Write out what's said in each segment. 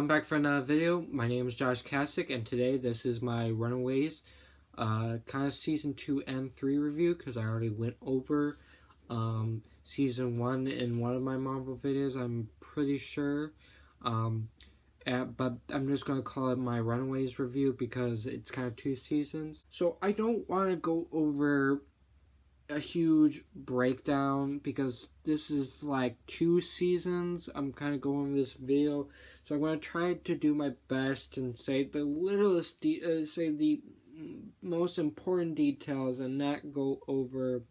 I'm back for another video. My name is Josh Kasich, and today this is my Runaways kind of season 2 and 3 review, because I already went over season 1 in one of my Marvel videos, I'm pretty sure. But I'm just going to call it my Runaways review because it's kind of 2 seasons. So I don't want to go over a huge breakdown because this is like 2 seasons. I'm kind of going over this video, so I'm going to try to do my best and say the littlest say the most important details and not go over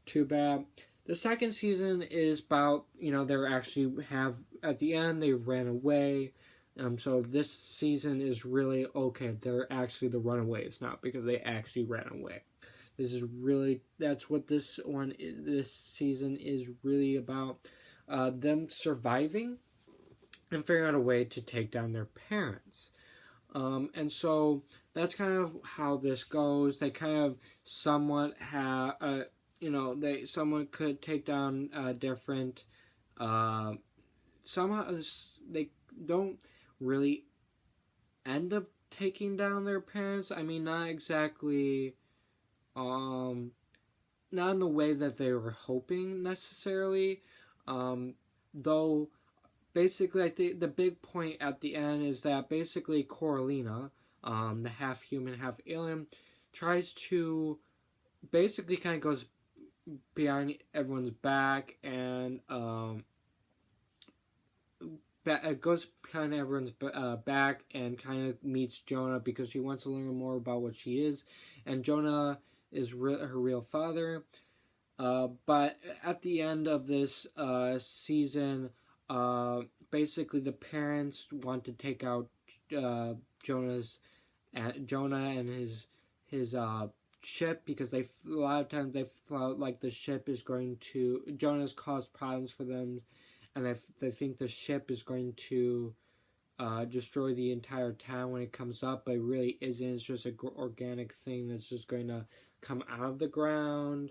too bad. The second season is about, they actually have, at the end, they ran away. So this season is really, okay, they're actually the Runaways now because they actually ran away. That's what this season is really about. Them surviving and figuring out a way to take down their parents. And so that's kind of how this goes. They kind of somewhat have, someone could take down different, somehow they don't really end up taking down their parents. I mean, not exactly, not in the way that they were hoping necessarily, though basically I think the big point at the end is that basically Coralina, the half human, half alien, tries to basically kind of goes behind everyone's back and goes behind everyone's back and kind of meets Jonah because she wants to learn more about what she is, and Jonah is her real father. But at the end of this season, basically the parents want to take out Jonah and his ship, because a lot of times they felt like the ship is going to, Jonah's caused problems for them, and they think the ship is going to destroy the entire town when it comes up, but it really isn't. It's just an organic thing that's just going to come out of the ground.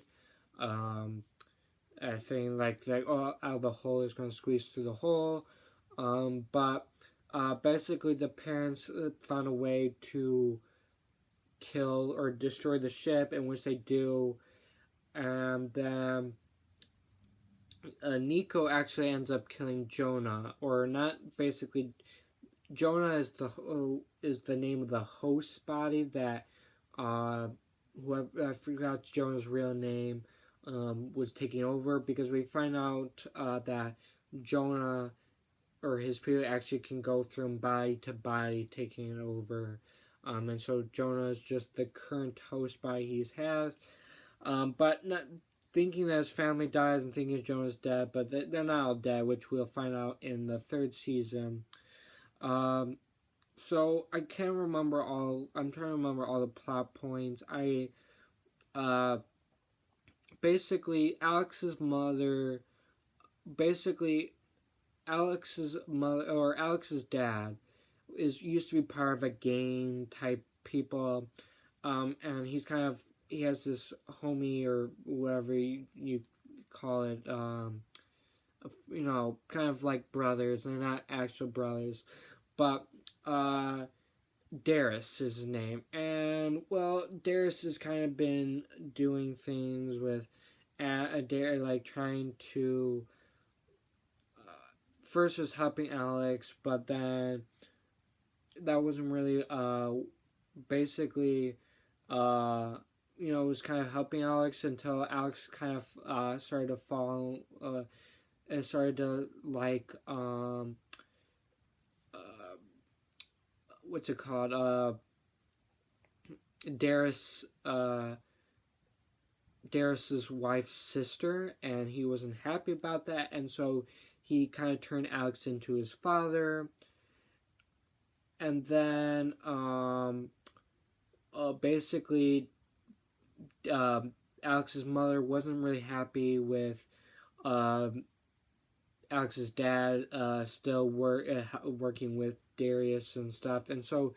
I think like out of the hole is going to squeeze through the hole. But basically the parents found a way to kill or destroy the ship, in which they do, and then Nico actually ends up killing Jonah, or not. Basically, Jonah is the name of the host body that whoever, I forgot Jonah's real name, was taking over, because we find out that Jonah or his people actually can go from body to body, taking it over. And so Jonah is just the current host body he has. But not thinking that his family dies and thinking Jonah's dead, but they're not all dead, which we'll find out in the 3rd season. So I can't remember all. I'm trying to remember all the plot points. Basically Alex's mother, or Alex's dad, used to be part of a gang type people, and he has this homie, or whatever you call it, kind of like brothers. They're not actual brothers, but Darius is his name, and well, Darius has kind of been doing things with like trying to, first was helping Alex, but then that wasn't really basically was kind of helping Alex until Alex kind of started to fall and started to like what's it called, Darius's wife's sister, and he wasn't happy about that, and so he kind of turned Alex into his father. And then basically Alex's mother wasn't really happy with Alex's dad still working with Darius and stuff, and so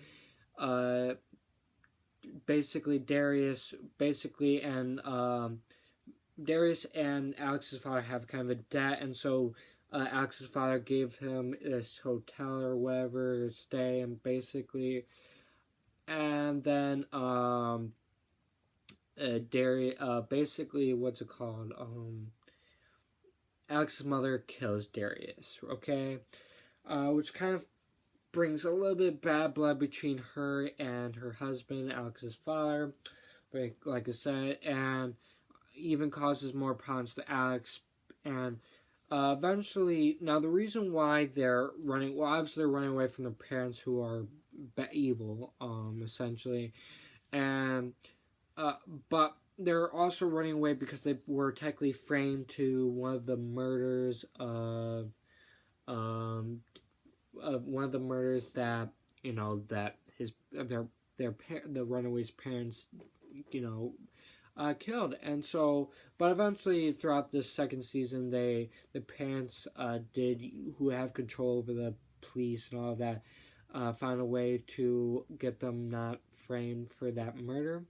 basically Darius and Alex's father have kind of a debt, and so Alex's father gave him this hotel or whatever to stay, and basically, and then basically, what's it called? Alex's mother kills Darius. Okay, which kind of brings a little bit bad blood between her and her husband, Alex's father. But like I said, and even causes more problems to Alex. And eventually, now the reason why they're running, well, obviously they're running away from their parents who are evil, essentially, and but they're also running away because they were technically framed to one of the murders of one of the murders that that the runaway's parents killed. And so, but eventually throughout this second season, the parents who have control over the police and all of that, found a way to get them not framed for that murder.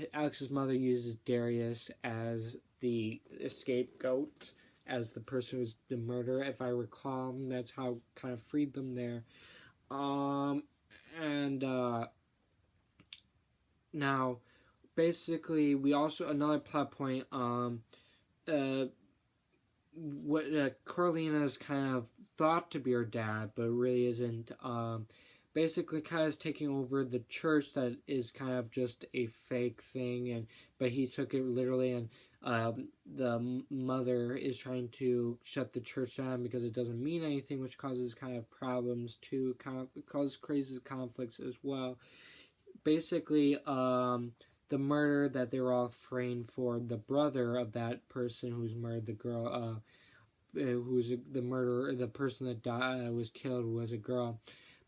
Alex's mother uses Darius as the scapegoat, as the person who's the murderer, if I recall. That's how kind of freed them there. Now, basically, we also, another plot point, Corleana is kind of thought to be her dad, but really isn't. Basically, kind of is taking over the church that is kind of just a fake thing, but he took it literally, and the mother is trying to shut the church down because it doesn't mean anything, which causes kind of problems too, causes crazy conflicts as well. Basically, the murder that they were all framed for, the brother of that person who's murdered the girl, who's the murderer, the person that was killed was a girl,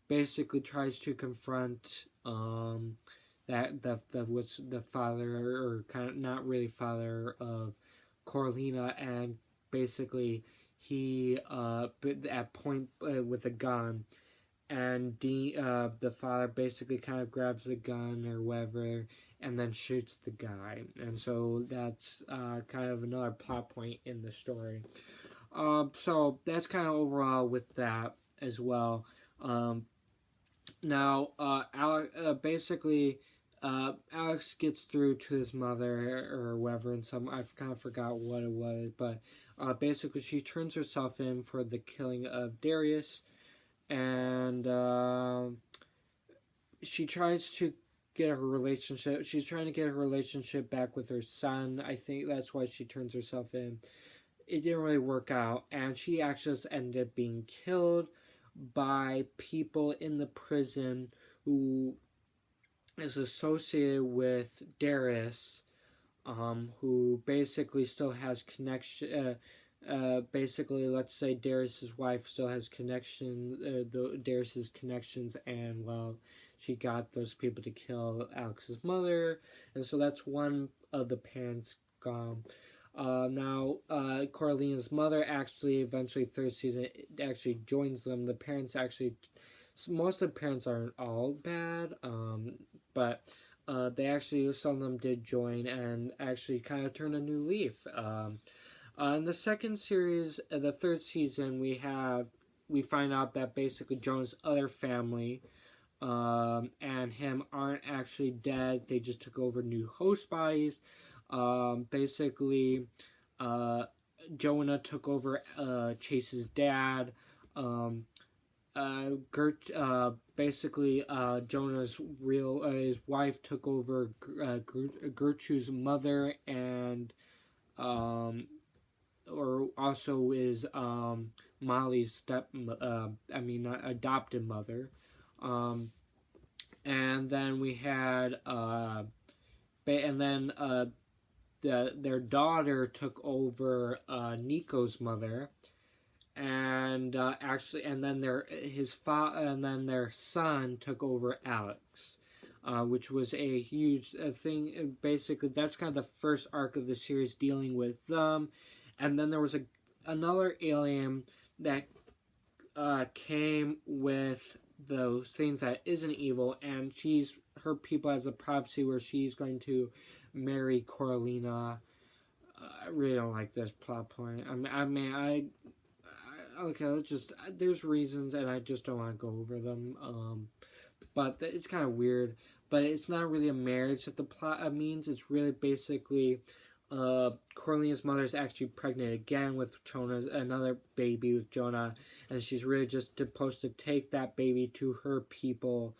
basically tries to confront what's the father, or kind of not really father of Corleana, and basically he at point with a gun, and the father basically kind of grabs the gun or whatever and then shoots the guy. And so that's kind of another plot point in the story. So that's kind of overall with that as well. Now, Alex gets through to his mother or whatever, and I kind of forgot what it was, but basically she turns herself in for the killing of Darius, and she tries to get her relationship. She's trying to get her relationship back with her son. I think that's why she turns herself in. It didn't really work out, and she actually just ended up being killed by people in the prison who is associated with Darius, who basically still has connection. Basically, let's say Darius's wife still has Darius's connections, and well, she got those people to kill Alex's mother, and so that's one of the parents gone. Now, Corleana's mother actually, eventually, third season, actually joins them. The parents actually, most of the parents aren't all bad, but they actually, some of them did join and actually kind of turn a new leaf. In the second series, the third season, we find out that basically Jonah's other family and him aren't actually dead. They just took over new host bodies. Basically, Jonah took over Chase's dad. Jonah's his wife took over Gertrude's mother, and or also is Molly's adopted mother. And then we had their daughter took over Nico's mother, and then their son took over Alex, which was a huge thing. Basically, that's kind of the first arc of the series dealing with them. And then there was another alien that came with those things that isn't evil, and her people has a prophecy where she's going to marry Corleana, I really don't like this plot point. Okay, let's just, there's reasons, and I just don't want to go over them. But it's kind of weird. But it's not really a marriage that the plot means. It's really basically, Corleone's mother is actually pregnant again with Jonah's another baby with Jonah, and she's really just supposed to take that baby to her people,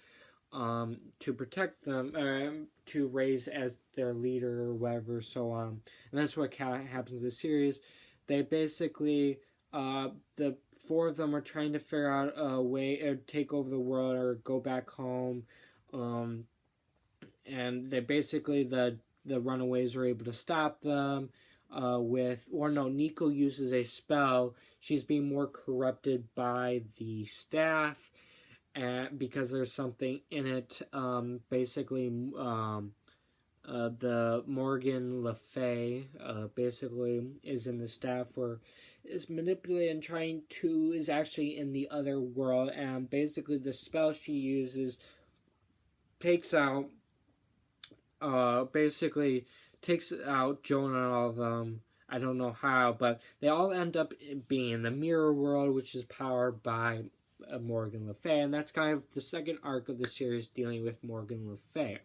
to protect them, to raise as their leader or whatever, so on. And that's what happens in the series. They basically, the four of them are trying to figure out a way to take over the world or go back home. And they basically, the Runaways are able to stop them. Nico uses a spell. She's being more corrupted by the staff, because there's something in it. The Morgan Le Fay basically is in the staff, or is manipulated and is actually in the other world, and basically the spell she uses takes out Jonah and all of them. I don't know how, but they all end up being in the mirror world, which is powered by Morgan Le Fay, and that's kind of the second arc of the series, dealing with Morgan Le Fay.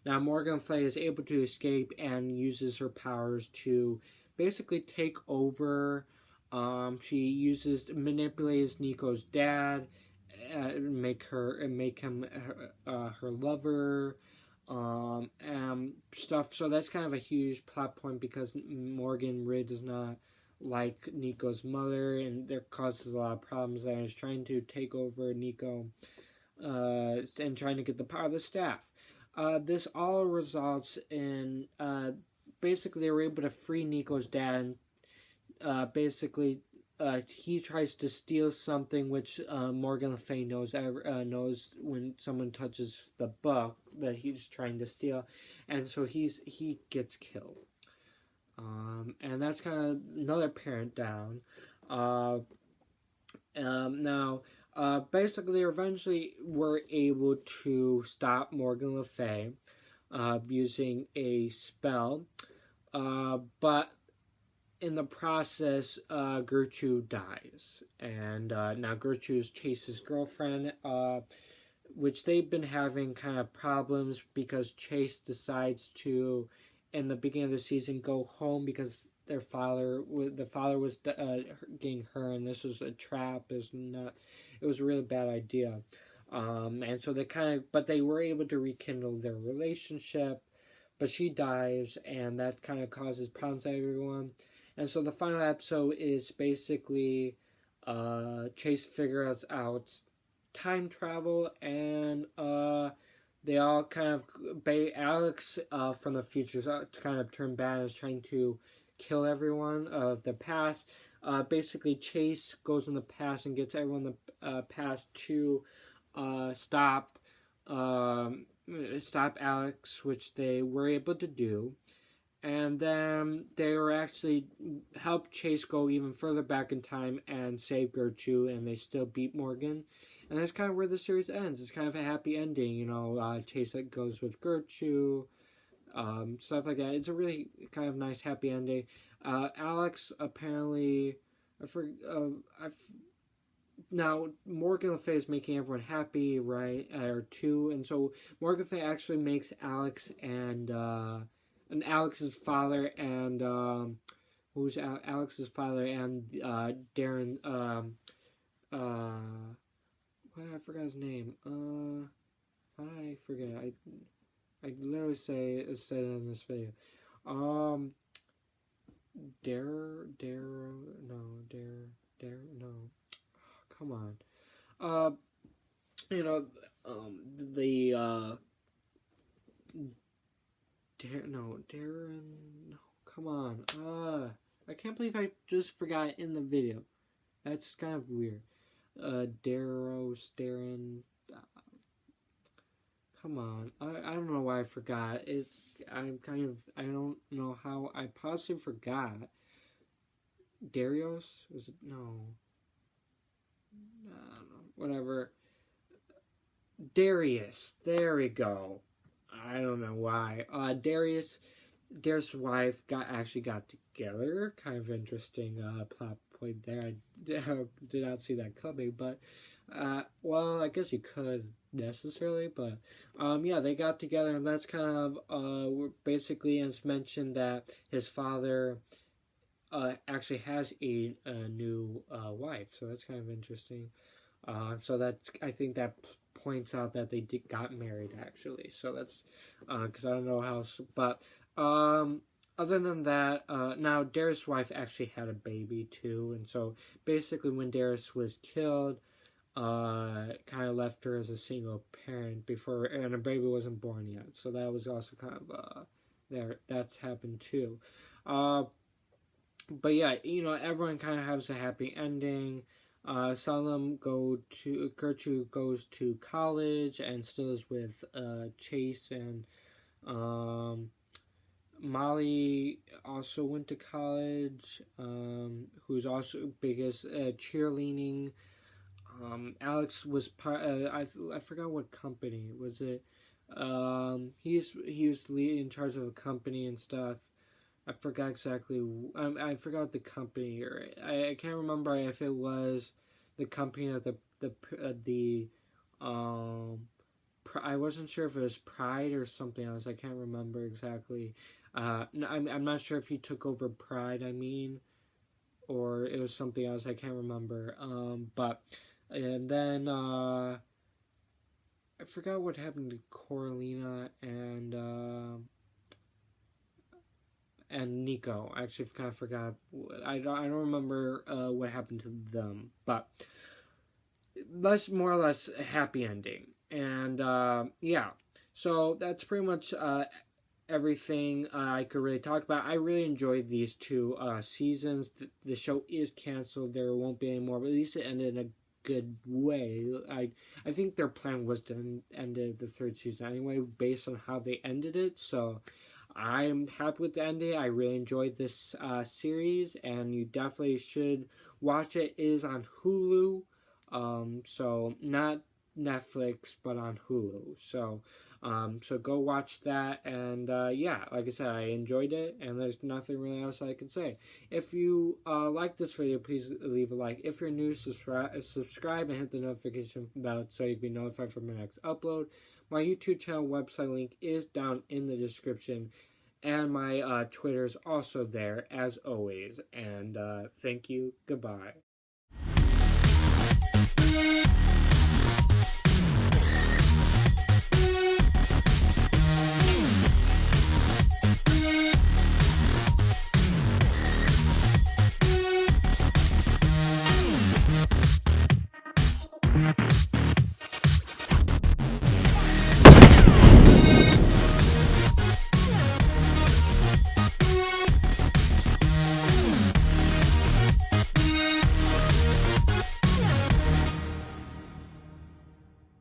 Now, Morgan Le Fay is able to escape and uses her powers to basically take over. She manipulates Nico's dad, make him her lover, and stuff. So that's kind of a huge plot point, because Morgan really does not like Nico's mother, and there causes a lot of problems there. He's trying to take over Nico, and trying to get the power of the staff. This all results in, basically they were able to free Nico's dad, and he tries to steal something which Morgan Le Fay knows when someone touches the book that he's trying to steal, and so he gets killed. And that's kind of another parent down. Basically, eventually were able to stop Morgan Le Fay using a spell, but in the process, Gertrude dies, and now Gertrude is Chase's girlfriend, which they've been having kind of problems because Chase decides to, in the beginning of the season, go home because the father was getting her, and this was a trap. It was a really bad idea, and so they were able to rekindle their relationship, but she dies, and that kind of causes problems to everyone. And so the final episode is basically Chase figures out time travel, and they all kind of, Alex from the future kind of turned bad and is trying to kill everyone of the past. Basically, Chase goes in the past and gets everyone in the past to stop Alex, which they were able to do. And then they were actually help Chase go even further back in time and save Gertrude, and they still beat Morgan. And that's kind of where the series ends. It's kind of a happy ending, Chase that goes with Gertrude, stuff like that. It's a really kind of nice happy ending. Alex apparently, now Morgan Le Fay is making everyone happy, right? And so Morgan Le Fay actually makes Alex and Alex's father and Alex's father and Darren. I forgot his name. I forget. I literally said it in this video. No. Come on. Darren. No, come on. I can't believe I just forgot it in the video. That's kind of weird. Darren. Come on. I don't know why I forgot. I don't know how I possibly forgot. Darius? Was it? No. I don't know. Whatever. Darius. There we go. I don't know why. Darius Darius' wife actually got together. Kind of interesting plot point there. I did not see that coming, but well, I guess you could necessarily, but yeah, they got together, and that's kind of basically, it's mentioned that his father actually has a new wife, so that's kind of interesting. So that, I think that points out that they got married actually. So that's because I don't know how, but other than that, now Darius' wife actually had a baby too, and so basically when Darius was killed, kind of left her as a single parent before, and a baby wasn't born yet. So that was also kind of that's happened too. But yeah, everyone kind of has a happy ending. Some of them Gertrude goes to college and still is with Chase, and Molly also went to college, who's also biggest cheerleading. Alex was part. I forgot what company was it. He was in charge of a company and stuff. I forgot exactly. I forgot the company. Or I can't remember if it was the company of the I wasn't sure if it was Pride or something else. I can't remember exactly. No, I'm not sure if he took over Pride. I mean, or it was something else. I can't remember. But and then I forgot what happened to Coralina and Nico. I actually kind of forgot. I don't remember what happened to them, but that's more or less a happy ending. And yeah, so that's pretty much everything I could really talk about. I really enjoyed these two seasons. The show is canceled. There won't be any more, but at least it ended in a good way. I think their plan was to end the third season anyway, based on how they ended it. So I'm happy with the ending. I really enjoyed this series, and you definitely should watch it. It is on Hulu, so not Netflix, but on Hulu. So go watch that, and yeah, like I said, I enjoyed it, and there's nothing really else I can say. If you like this video, please leave a like. If you're new, subscribe and hit the notification bell so you can be notified for my next upload. My YouTube channel website link is down in the description, and my Twitter is also there, as always. And thank you. Goodbye.